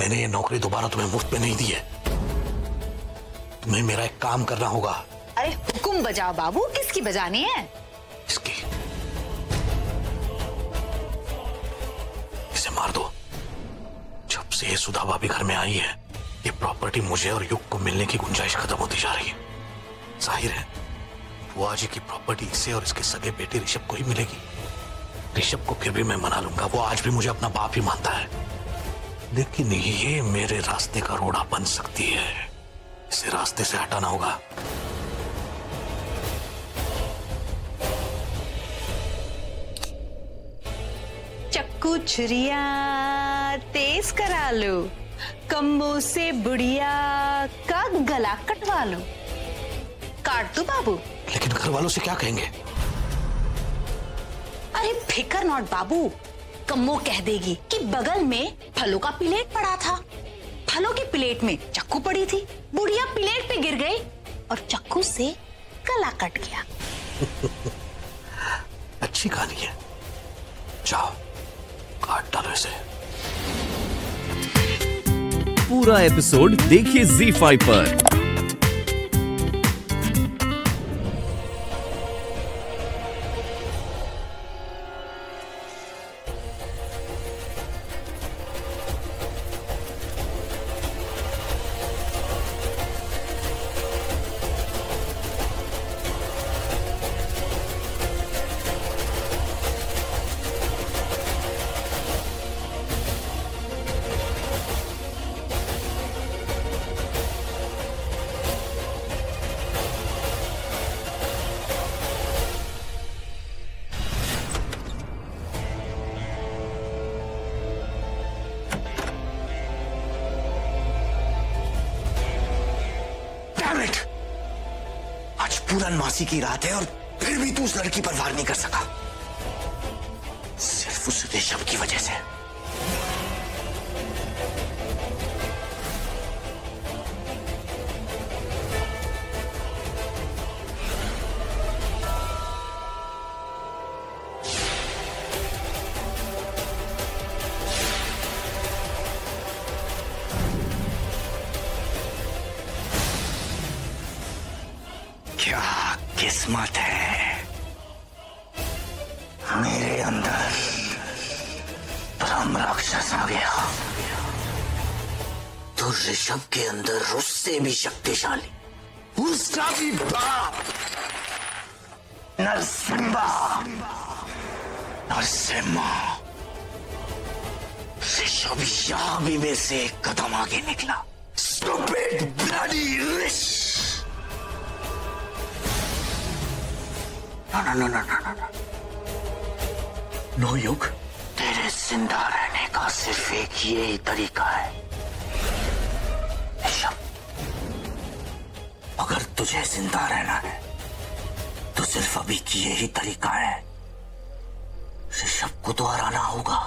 मैंने ये नौकरी दोबारा तुम्हें मुफ्त में नहीं दी है। तुम्हें मेरा एक काम करना होगा। अरे हुक्म बजाओ बाबू, किसकी बजानी है? इसकी। इसे मार दो। जब से ये सुधा भाभी घर में आई है, ये प्रॉपर्टी मुझे और युग को मिलने की गुंजाइश खत्म होती जा रही है। जाहिर है बुआ जी की प्रॉपर्टी इसे और इसके सगे बेटे ऋषभ को ही मिलेगी। ऋषभ को फिर भी मैं मना लूंगा, वो आज भी मुझे अपना बाप ही मानता है। लेकिन ये मेरे रास्ते का रोड़ा बन सकती है, इसे रास्ते से हटाना होगा। चक्कू छुरिया तेज करा लो, कम्बो से बुढ़िया का गला कटवा लो। काट दो बाबू। लेकिन घर वालों से क्या कहेंगे? अरे फिकर नॉट बाबू, कम्मो कह देगी कि बगल में फलों का प्लेट पड़ा था, फलों की प्लेट में चक्कू पड़ी थी, बुढ़िया प्लेट पे गिर गई और चक्कू से गला कट गया। अच्छी कहानी है, जाओ काट डालो इसे। पूरा एपिसोड देखिए ZEE5 पर। आज पूर्णमासी की रात है और फिर भी तू उस लड़की पर वार नहीं कर सका, सिर्फ उस ऋषभ की वजह से। क्या किस्मत है, मेरे अंदर ब्रह्म राक्षस आ गया। तो ऋषभ के अंदर उससे भी शक्तिशाली, उसका भी बाप नरसिम्हा। ऋषभ यहाँ भी में से एक कदम आगे निकला। Stupid bloody rich। नो युग, तेरे जिंदा रहने का सिर्फ एक यही तरीका है। ऋषभ, अगर तुझे जिंदा रहना है तो सिर्फ अभी की यही तरीका है। ऋषभ को तो हराना होगा,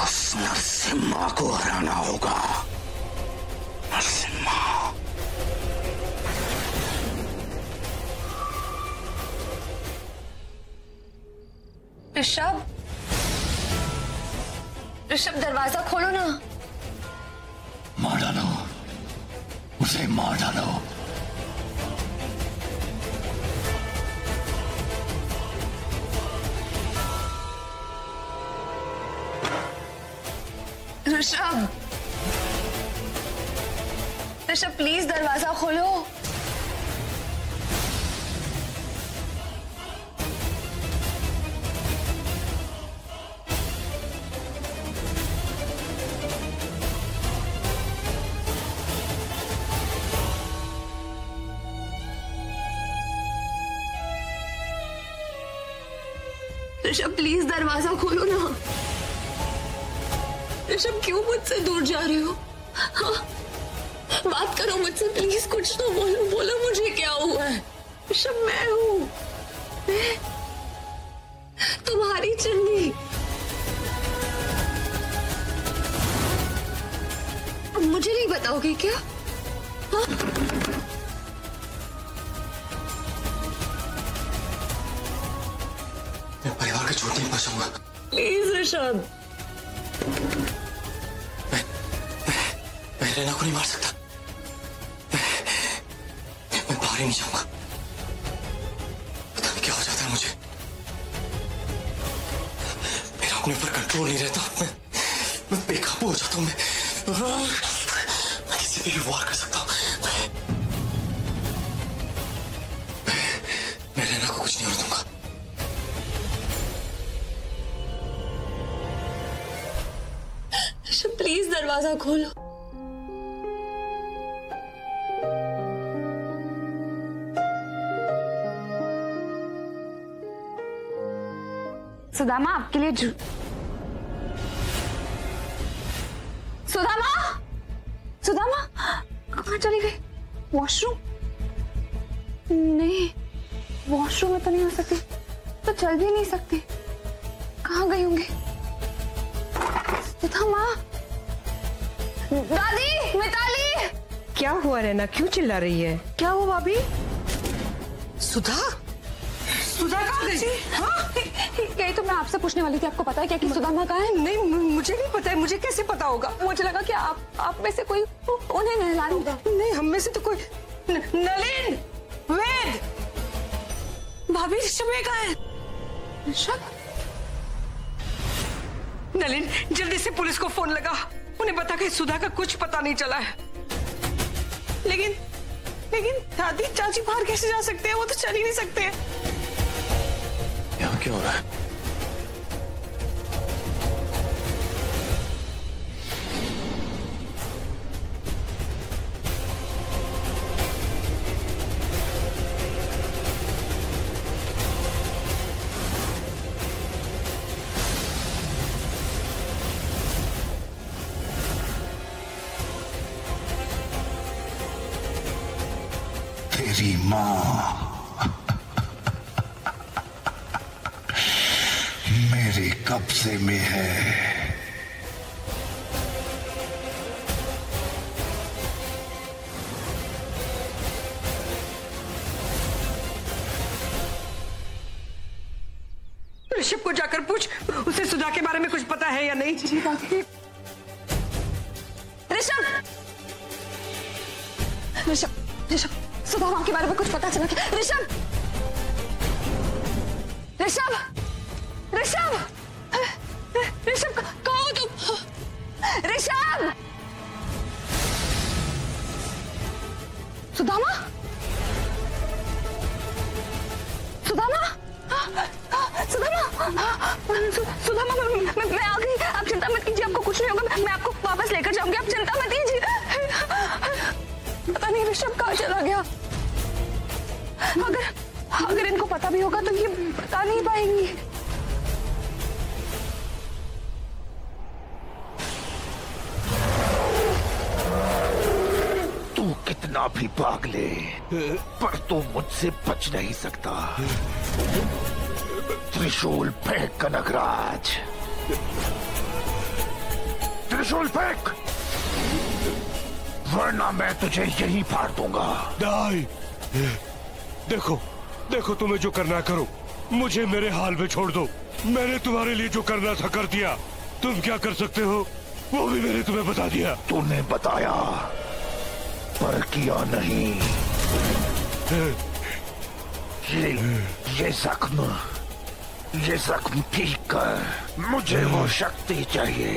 उस नरसिम्हा को हराना होगा। नरसिम्हा। ऋषभ, ऋषभ दरवाजा खोलो ना। मार डालो उसे, मार डालो। ऋषभ, ऋषभ प्लीज दरवाजा खोलो। ऋषभ प्लीज दरवाजा खोलो ना। ऋषभ क्यों मुझसे दूर जा रहे हो? हाँ, बात करो मुझसे प्लीज, कुछ तो बोलो, बोलो मुझे क्या हुआ है। ऋषभ मैं हूं, मैं तुम्हारी चन्नी। अब मुझे नहीं बताओगे क्या? हाँ? मैं परिवार का छोड़ नहीं पा सकूंगा। प्लीज ऋषभ। मैं मैं रैना को नहीं मार सकता। मैं बाहर ही नहीं जाऊंगा। पता नहीं क्या हो जाता है मुझे, मेरा अपने ऊपर कंट्रोल नहीं रहता। मैं बेकाबू हो जाता हूँ। मैं किसी पे भी वार कर सकता हूँ। मैं रैना को कुछ नहीं होने दूंगा। ऋषभ प्लीज दरवाजा खोलो। सुदामा आपके लिए सुदामा, सुदामा कहाँ चली गई? वॉशरूम? नहीं, वॉशरूम में तो नहीं हो सकती, तो चल भी नहीं सकती। कहाँ गई होंगी? सुदामा, दादी, मिताली। क्या हुआ रैना, क्यों चिल्ला रही है? क्या हुआ भाभी? सुधा, सुधा कहाँ गई? हाँ? यही तो मैं आपसे पूछने वाली थी। आपको पता है क्या कि सुदामा कहाँ है? नहीं, मुझे नहीं पता है। मुझे कैसे पता होगा? मुझे लगा कि आप में से कोई उन्हें नहला देगा। नहीं, हम में से तो कोई। नलिन, वेद, भाभी ऋषभ कहाँ है? ऋषभ? नलिन जल्दी से पुलिस को फोन लगा, उन्हें बता कि सुधा का कुछ पता नहीं चला है। लेकिन दादी चाची बाहर कैसे जा सकते हैं? वो तो चल ही नहीं सकते हैं। यहाँ क्या हो रहा है? तेरी माँ मेरे कब्जे में है। ऋषभ को जाकर पूछ, उसे सुधा के बारे में कुछ पता है या नहीं। ऋषभ, सुधा के बारे में कुछ पता चला क्या? ऋषभ, कहाँ हो तुम? ऋषभ, सुदामा, मैं आ गई। आप चिंता मत कीजिए, आपको कुछ नहीं होगा। मैं आपको वापस लेकर जाऊंगी, आप चिंता मत कीजिए। पता नहीं ऋषभ कहाँ चला गया। अगर इनको पता भी होगा तो ये बता नहीं पाएंगी। तू कितना भी भाग ले, पर तू मुझसे बच नहीं सकता। त्रिशूल फेंक कनकराज, त्रिशूल फेंक, वरना मैं तुझे यहीं फाड़ दूंगा। नहीं, देखो तुम्हें जो करना करो, मुझे मेरे हाल में छोड़ दो। मैंने तुम्हारे लिए जो करना था कर दिया। तुम क्या कर सकते हो वो भी मैंने तुम्हें बता दिया। तूने बताया पर किया नहीं। ये जख्म ठीक कर। मुझे वो शक्ति चाहिए।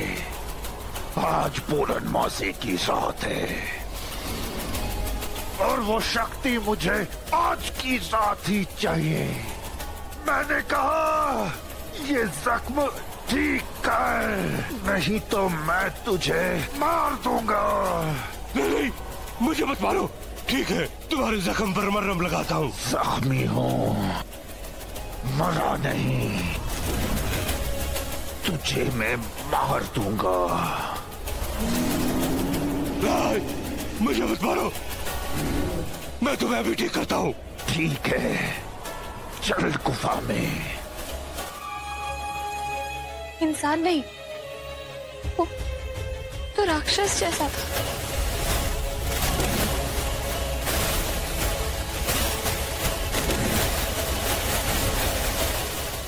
आज पूर्णमासी की रात है और वो शक्ति मुझे आज की रात ही चाहिए। मैंने कहा ये जख्म ठीक कर, नहीं तो मैं तुझे मार दूंगा। नहीं, मुझे मत मारो। ठीक है, तुम्हारे जख्म पर मरहम लगाता हूँ। जख्मी हूँ, मरा नहीं। तुझे मैं मार दूंगा। नहीं, मुझे मत मारो। मैं तुम्हें अभी ठीक करता हूँ। ठीक है, चल गुफा में। इंसान नहीं, वो तो राक्षस जैसा था।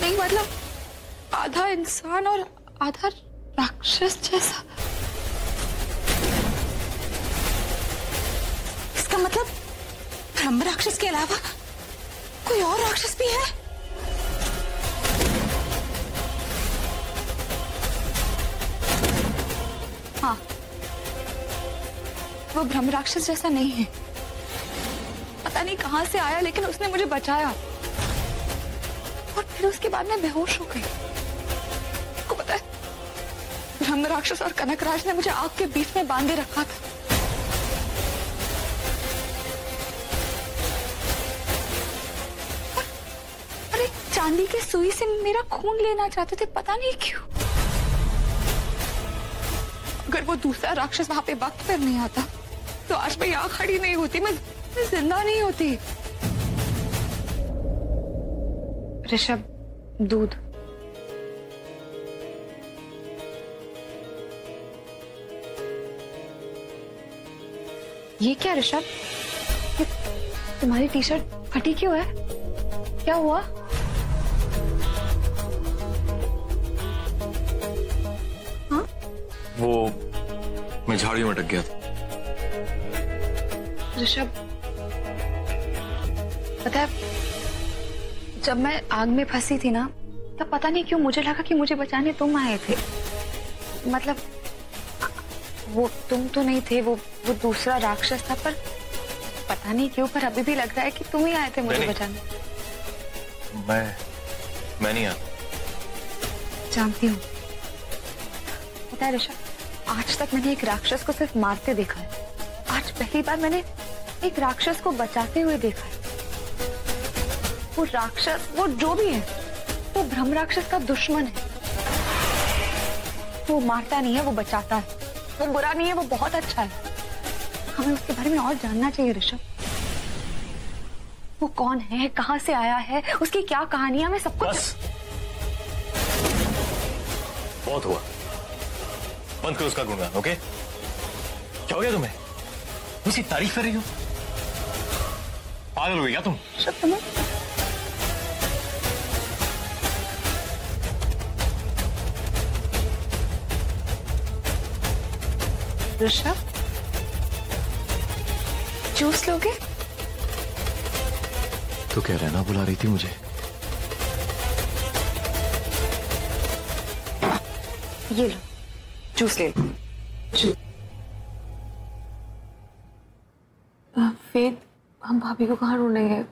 नहीं मतलब आधा इंसान और आधा राक्षस जैसा। मतलब ब्रह्म राक्षस के अलावा कोई और राक्षस भी है? हाँ, वो ब्रह्म राक्षस जैसा नहीं है। पता नहीं कहां से आया, लेकिन उसने मुझे बचाया और फिर उसके बाद मैं बेहोश हो गई। आपको पता है, ब्रह्म राक्षस और कनकराज ने मुझे आग के बीच में बांधे रखा था। और एक चांदी की सुई से मेरा खून लेना चाहते थे, पता नहीं क्यों। अगर वो दूसरा राक्षस वहां पे वक्त पर नहीं आता तो आज मैं यहाँ खड़ी नहीं होती, मैं जिंदा नहीं होती। ऋषभ, दूध। ये क्या ऋषभ, तुम्हारी टी शर्ट फटी क्यों है? क्या हुआ? हाँ? वो मैं झाड़ियों में अटक गया था। ऋषभ, पता है, जब मैं आग में फंसी थी ना, तब पता नहीं क्यों मुझे लगा कि मुझे बचाने तुम आए थे। मतलब वो तुम तो नहीं थे, वो दूसरा राक्षस था, पर पता नहीं क्यों, पर अभी भी लग रहा है कि तुम ही आए थे मुझे बचाने। मैं नहीं आया। जानती हूँ। पता है ऋषभ, आज तक मैंने एक राक्षस को सिर्फ मारते देखा है। आज पहली बार मैंने एक राक्षस को बचाते हुए देखा है। वो राक्षस, वो जो भी है, वो ब्रह्म राक्षस का दुश्मन है। वो मारता नहीं है, वो बचाता है। वो बुरा नहीं है, वो बहुत अच्छा है। हमें उसके बारे में और जानना चाहिए ऋषभ। वो कौन है, कहां से आया है, उसकी क्या कहानी है, हमें सब कुछ। बस बहुत हुआ, बंद करो उसका गुणगान। ओके, क्या हो गया तुम्हें? उसकी तारीफ कर रही हो? पागल हो गई क्या तुम? ऋषभ, जूस लोगे? तो क्या रहना बुला रही थी मुझे? ये लो, जूस ले लो। वेद, हम भाभी को कहाँ ढूंढेंगे?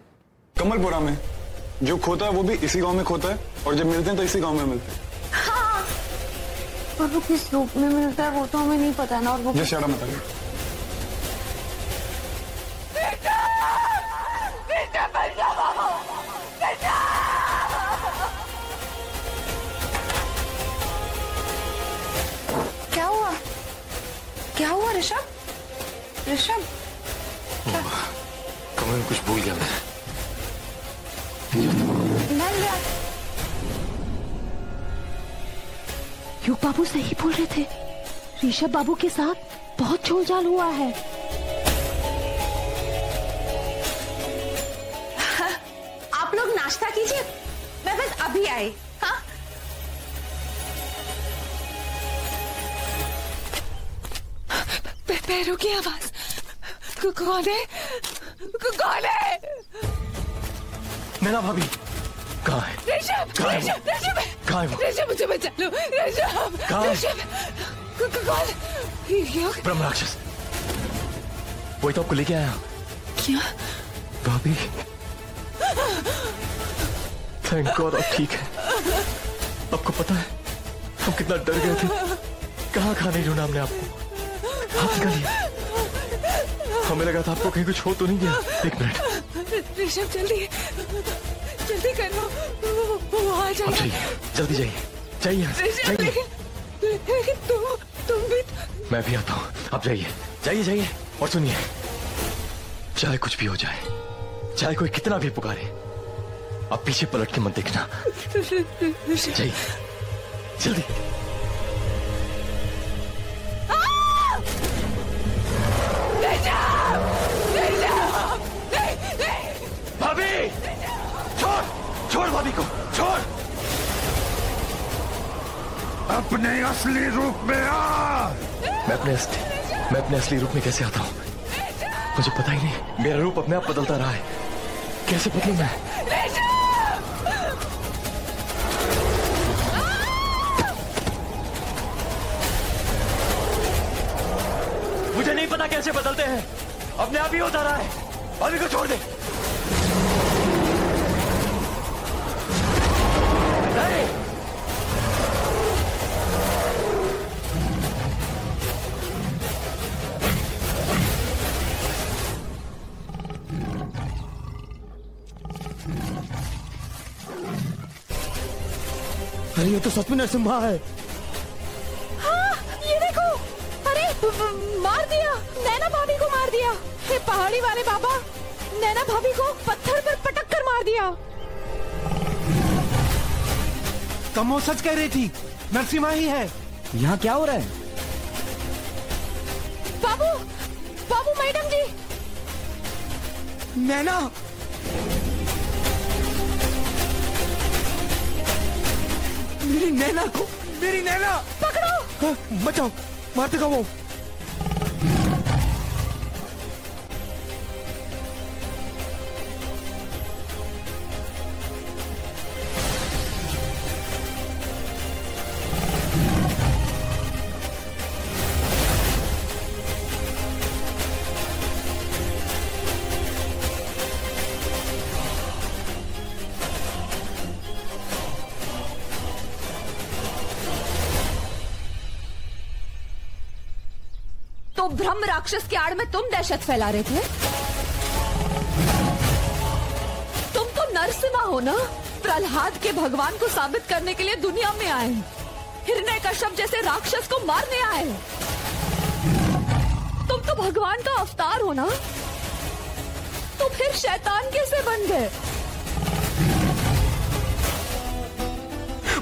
कमलपुरा में। जो खोता है वो भी इसी गांव में खोता है, और जब मिलते हैं तो इसी गांव में मिलते हैं। हाँ। और वो किस रूप में मिलता है वो तो हमें नहीं पता ना। और वो जैसे शर्म बताइए। क्या हुआ? क्या हुआ ऋषभ? ऋषभ, कमरे में कुछ भूल गया मैं। युग बाबू सही बोल रहे थे, ऋषभ बाबू के साथ बहुत झोलझाल हुआ है। आप लोग नाश्ता कीजिए, मैं बस अभी आई। हाँ, पैरों की आवाज। कौन है? कौन है? नैना भाभी कहाँ है? ऋषभ, कहाँ है? ऋषभ, ऋषभ, कहाँ है वो? ऋषभ, मुझे बचा लो। ऋषभ, कहाँ है? ऋषभ, कौन? ब्रह्म राक्षस, वही तो आपको लेके आया। क्या? भाभी, थैंक गॉड आप ठीक है। आपको पता है हम कितना डर गए थे, कहाँ खाने ढूंढा हमने आपको। आप निकलिए, हमें लगा था आपको कहीं कुछ हो तो नहीं गया। एक मिनट ऋषभ, जल्दी जल्दी करो, वो आ जाएगा। आप जाइए, जल्दी जाइए, जाइए जाइए। लेकिन तुम भी। मैं भी आता हूँ, आप जाइए जाइए जाइए। और सुनिए, चाहे कुछ भी हो जाए, चाहे कोई कितना भी पुकारे, आप पीछे पलट के मत देखना। जाइए जल्दी। भाभी, छोड़ छोड़ भाभी को, छोड़। अपने असली रूप में आ। मैं अपने असली रूप में कैसे आता हूँ? मुझे पता ही नहीं, मेरा रूप अपने आप बदलता रहा है। कैसे बदलूं मैं? मुझे नहीं पता कैसे बदलते हैं, अपने आप ही होता रहा है। अभी को छोड़ दे। नहीं। अरे ये तो सच में नरसिम्हा है। हाँ, ये देखो। अरे मार दिया, नैना भाभी को मार दिया। ये पहाड़ी वाले बाबा नैना भाभी को पत्थर पर पटक कर मार दिया। कमो सच कह रही थी, नरसिम्हा ही है। यहाँ क्या हो रहा है? बाबू, बाबू मैडम जी। नैना, मेरी नैना को, मेरी नैना पकड़ो। बचाओ, मारते कमो। तो ब्रह्म राक्षस की आड़ में तुम दहशत फैला रहे थे? तुम तो नरसिम्हा हो ना? प्रहलाद के भगवान को साबित करने के लिए दुनिया में आए, हिरण्यकश्यप जैसे राक्षस को मारने आए। तुम तो भगवान का अवतार हो ना? तो फिर शैतान कैसे बन गए?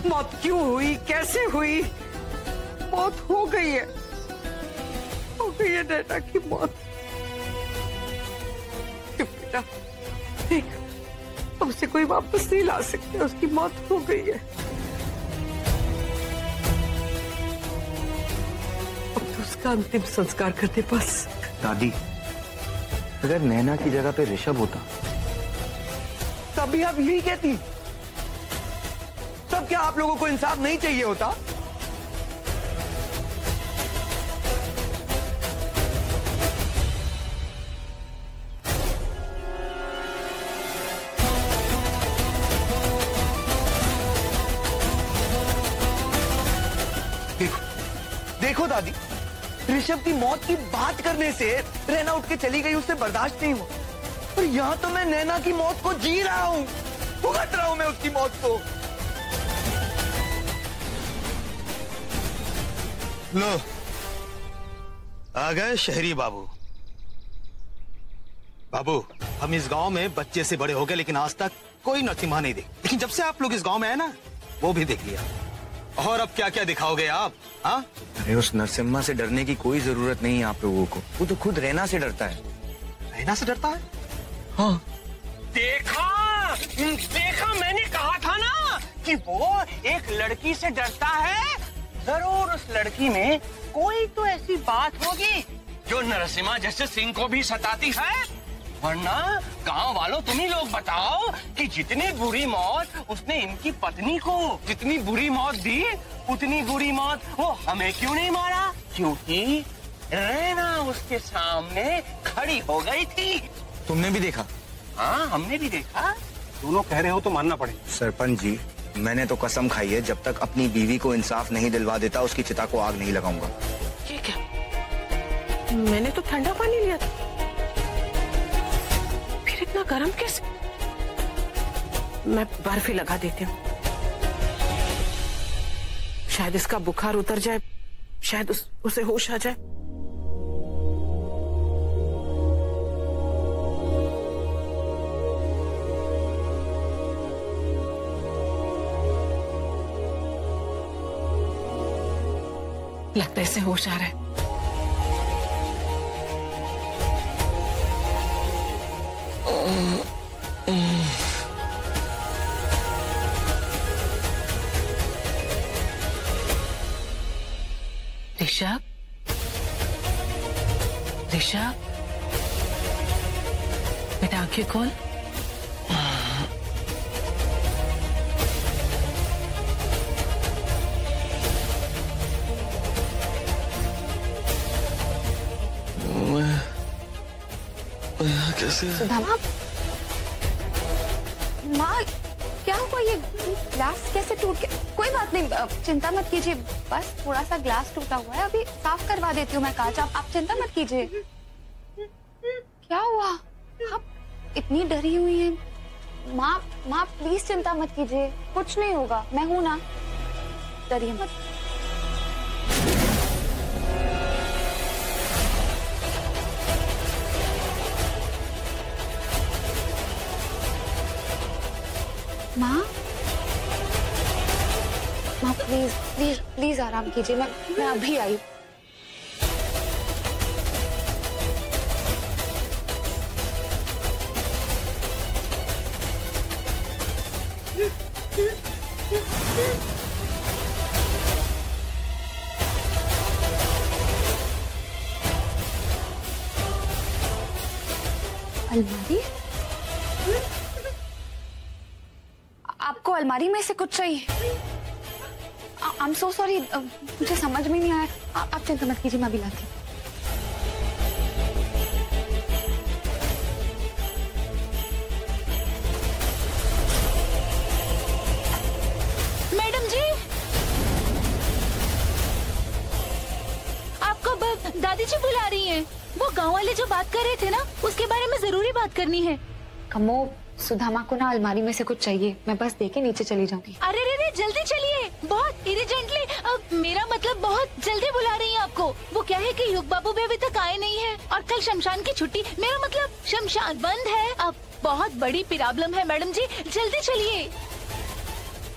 मौत क्यों हुई, कैसे हुई? मौत हो गई है, हो गई है नैना की मौत। बेटा देख, अब उसे कोई वापस नहीं ला सकते, उसकी मौत हो गई है। अब तो उसका अंतिम संस्कार करते बस। दादी, अगर नैना की जगह पे ऋषभ होता तभी आप यही कहती। तब क्या आप लोगों को इंसाफ नहीं चाहिए होता? देखो दादी, ऋषभ की मौत की बात करने से नैना उठ के चली गई, उससे बर्दाश्त नहीं हुआ। और यहाँ तो मैं नैना की मौत को जी रहा हूँ, भुगत रहा हूँ मैं उसकी मौत को। लो, आ गए शहरी बाबू। बाबू, हम इस गांव में बच्चे से बड़े हो गए, लेकिन आज तक कोई नरसिम्हा नहीं देख। लेकिन जब से आप लोग इस गांव में आए ना, वो भी देख लिया। और अब क्या क्या दिखाओगे आप? हाँ? अरे उस नरसिम्हा से डरने की कोई जरूरत नहीं है आप लोगों को। वो तो खुद रैना से डरता है। रैना से डरता है? हाँ। देखा, देखा, मैंने कहा था ना कि वो एक लड़की से डरता है। जरूर उस लड़की में कोई तो ऐसी बात होगी जो नरसिम्हा जैसे सिंह को भी सताती है। वरना गांव वालों, तुम ही लोग बताओ कि जितनी बुरी मौत उसने इनकी पत्नी को, जितनी बुरी मौत दी, उतनी बुरी मौत वो हमें क्यों नहीं मारा? क्योंकि रैना उसके सामने खड़ी हो गई थी। तुमने भी देखा? हाँ, हमने भी देखा। दोनों कह रहे हो तो मानना पड़ेगा। सरपंच जी, मैंने तो कसम खाई है, जब तक अपनी बीवी को इंसाफ नहीं दिलवा देता उसकी चिता को आग नहीं लगाऊंगा। ये क्या? मैंने तो ठंडा पानी लिया था, फिर इतना गर्म कैसे? मैं बर्फ ही लगा देती हूँ, शायद इसका बुखार उतर जाए, शायद उसे होश आ जाए। लगता है इसे होश आ रहा है। ऋषभ, ऋषभ, बेटा आंखें खोल। कैसे? सुधा माँ, माँ क्या हुआ? ये ग्लास कैसे टूट गया? कोई बात नहीं, चिंता मत कीजिए, बस थोड़ा सा ग्लास टूटा हुआ है, अभी साफ करवा देती हूँ मैं कांच। आप चिंता मत कीजिए। क्या हुआ? आप इतनी डरी हुई हैं। माँ प्लीज चिंता मत कीजिए, कुछ नहीं होगा, मैं हूं ना, डरिए मत। माँ प्लीज प्लीज प्लीज आराम कीजिए, मैं अभी आई। अलमारी? आपको अलमारी में से कुछ चाहिए? आई एम सो सॉरी, मुझे समझ में नहीं आया। आप चिंता मत कीजिए, मैं अभी लाती हूँ। मैडम जी, आपको दादी जी बुला रही हैं। वो गांव वाले जो बात कर रहे थे ना, उसके बारे में जरूरी बात करनी है। कमो, सुधा माँ को ना अलमारी में से कुछ चाहिए, मैं बस देके नीचे चली जाऊंगी। अरे रे जल्दी चलिए, बहुत इरिजेंटली, मेरा मतलब बहुत जल्दी बुला रही हैं आपको। वो क्या है कि युग बाबू भी अभी तक आए नहीं है और कल शमशान की छुट्टी, मेरा मतलब शमशान बंद है। अब बहुत बड़ी प्रॉब्लम है मैडम जी, जल्दी चलिए।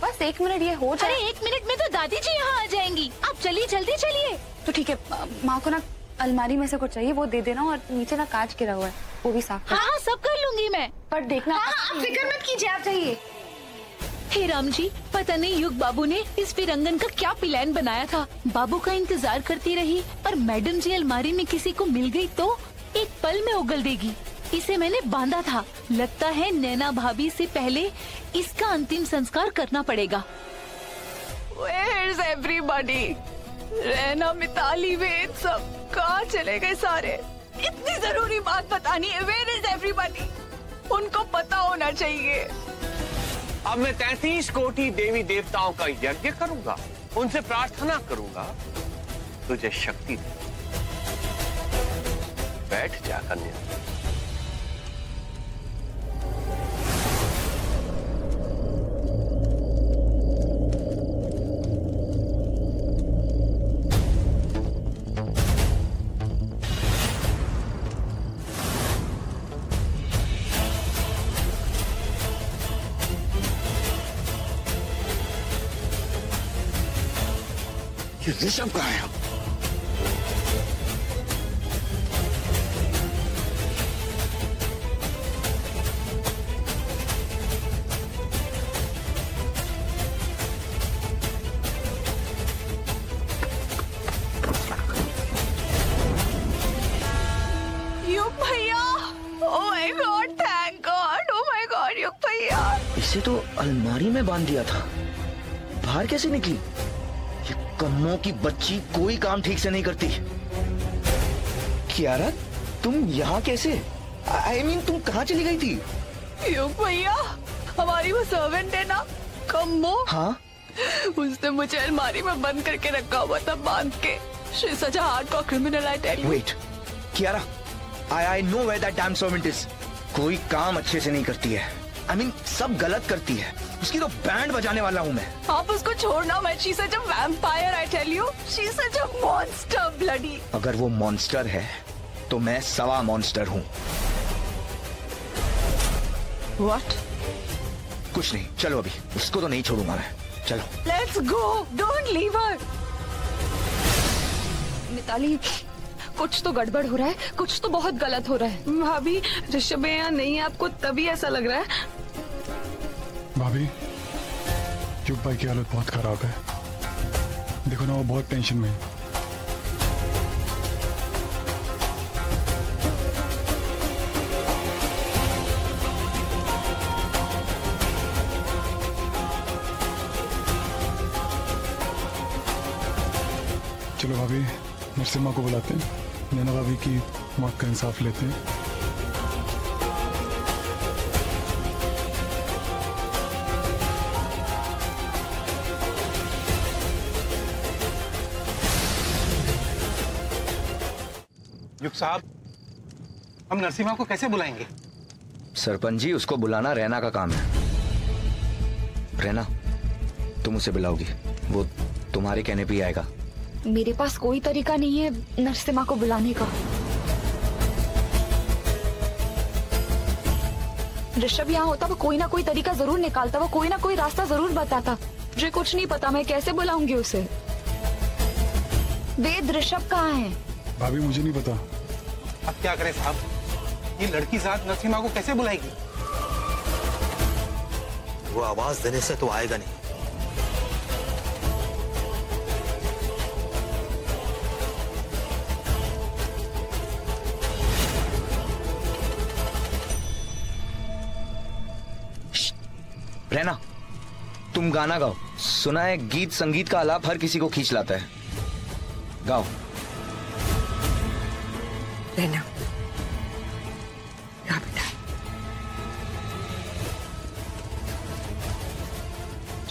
बस 1 मिनट ये हो जाए। अरे 1 मिनट में तो दादी जी यहाँ आ जाएंगी, आप चलिए जल्दी चलिए। तो ठीक है, माँ को ना अलमारी में से कुछ चाहिए, वो दे देना, और नीचे ना कांच गिरा हुआ है, वो भी साफ कर। हाँ सब कर लूंगी मैं, पर देखना। आप फिक्र मत कीजिए, आप जाइए। हे राम जी, पता नहीं युग बाबू ने इस फिरंगन का क्या प्लान बनाया था। बाबू का इंतजार करती रही और मैडम जी अलमारी में किसी को मिल गई तो एक पल में उगल देगी। इसे मैंने बांधा था, लगता है नैना भाभी से पहले इसका अंतिम संस्कार करना पड़ेगा। Where is everybody? रहना, मिताली, वेद, सब कहाँ चले गए सारे? इतनी जरूरी बात बतानी है। Where is everybody? उनको पता होना चाहिए। अब मैं 33 कोटि देवी देवताओं का यज्ञ करूंगा, उनसे प्रार्थना करूंगा, तुझे शक्ति दे। बैठ जा कन्या। ऋषभ कहाँ है? युग भैया, oh my God, thank God, oh my God युग भैया। इसे तो अलमारी में बांध दिया था, बाहर कैसे निकली? कम्मों की बच्ची कोई काम ठीक से नहीं करती। कियारा, तुम यहाँ कैसे? I mean, तुम कहाँ चली गई थी? युग भैया, हमारी वो सर्वेंट है ना, कम्मो। हाँ? उसने मुझे अलमारी में बंद करके रखा हुआ था, बांध के। She is such a hardcore criminal, I tell you. Wait, Kiara, I know where that damn servant is. कोई काम अच्छे से नहीं करती है। I mean, सब गलत करती है। उसकी तो बैंड बजाने वाला हूँ मैं। आप उसको छोड़ना मत। She's such a vampire, I tell you. She's such a monster, bloody. अगर वो मॉन्स्टर है, तो मैं सवा मॉन्स्टर हूँ। What? कुछ नहीं, चलो अभी, उसको तो नहीं छोड़ूंगा मैं। चलो। Let's go. Don't leave her. Mitali, कुछ तो गड़बड़ हो रहा है, कुछ तो बहुत गलत हो रहा है। भाभी, ऋषभ यहाँ नहीं है, आपको तभी ऐसा लग रहा है। भाभी, युग भाई की हालत बहुत खराब है, देखो ना वो बहुत टेंशन में है। चलो भाभी, नरसिम्हा को बुलाते हैं, नैना भाभी की मौत का इंसाफ लेते हैं। युग साहब, हम नरसिम्हा को कैसे बुलाएंगे? सरपंच जी, उसको बुलाना रैना का काम है। रैना, तुम उसे बुलाओगी, वो तुम्हारे कहने पे ही आएगा। मेरे पास कोई तरीका नहीं है नरसिम्हा को बुलाने का। ऋषभ यहाँ होता वो कोई ना कोई तरीका जरूर निकालता, वो कोई ना कोई रास्ता जरूर बताता। मुझे कुछ नहीं पता, मैं कैसे बुलाऊंगी उसे? वेद, ऋषभ कहाँ है? भाभी मुझे नहीं पता। अब क्या करें साहब, ये लड़की जात नरसिम्हा को कैसे बुलाएगी? वो आवाज देने से तो आएगा नहीं। रहना, तुम गाना गाओ। सुना है गीत संगीत का आलाप हर किसी को खींच लाता है। गाओ। रहना, गा बेटा।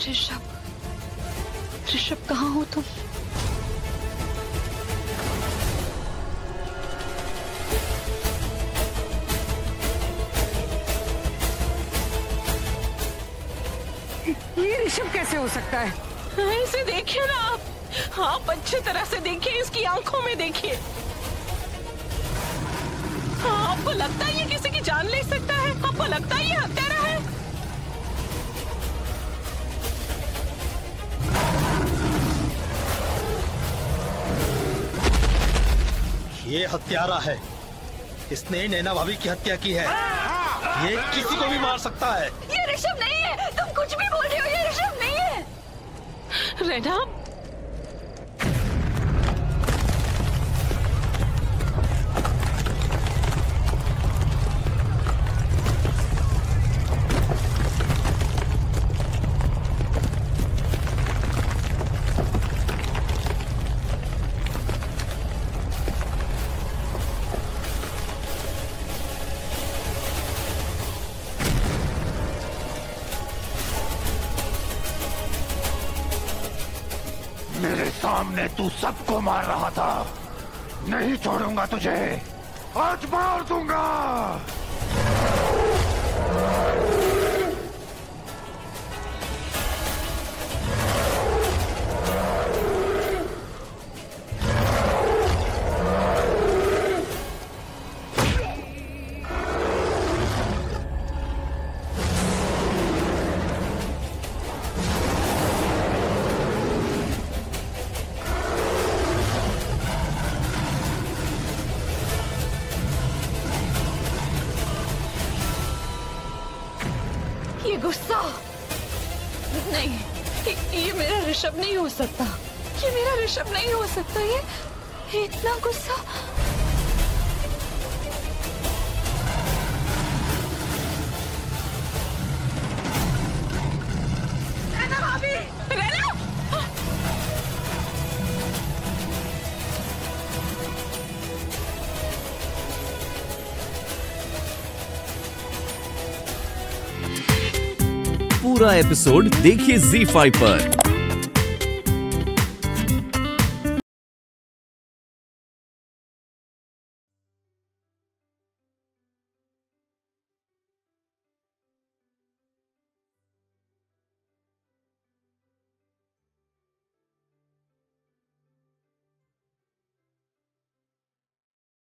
ऋषभ, ऋषभ कहाँ हो तुम? ये ऋषभ कैसे हो सकता है? इसे देखिए ना आप, आप अच्छी तरह से देखिए, इसकी आंखों में देखिए। आपको लगता है ये किसी की जान ले सकता है? आपको लगता है ये हत्यारा है? ये हत्यारा है, इसने नैना भाभी की हत्या की है। ये किसी को भी मार सकता है। ये ऋषभ नहीं है, तुम कुछ भी बोल रहे हो, ये ऋषभ नहीं है। रैना, मेरे सामने तू सबको मार रहा था, नहीं छोड़ूंगा तुझे, आज मार दूंगा। ये गुस्सा नहीं, ये मेरा ऋषभ नहीं हो सकता, ये मेरा ऋषभ नहीं हो सकता। ये इतना गुस्सा। रैना भाभी, रैना! पूरा एपिसोड देखिए ZEE5 पर।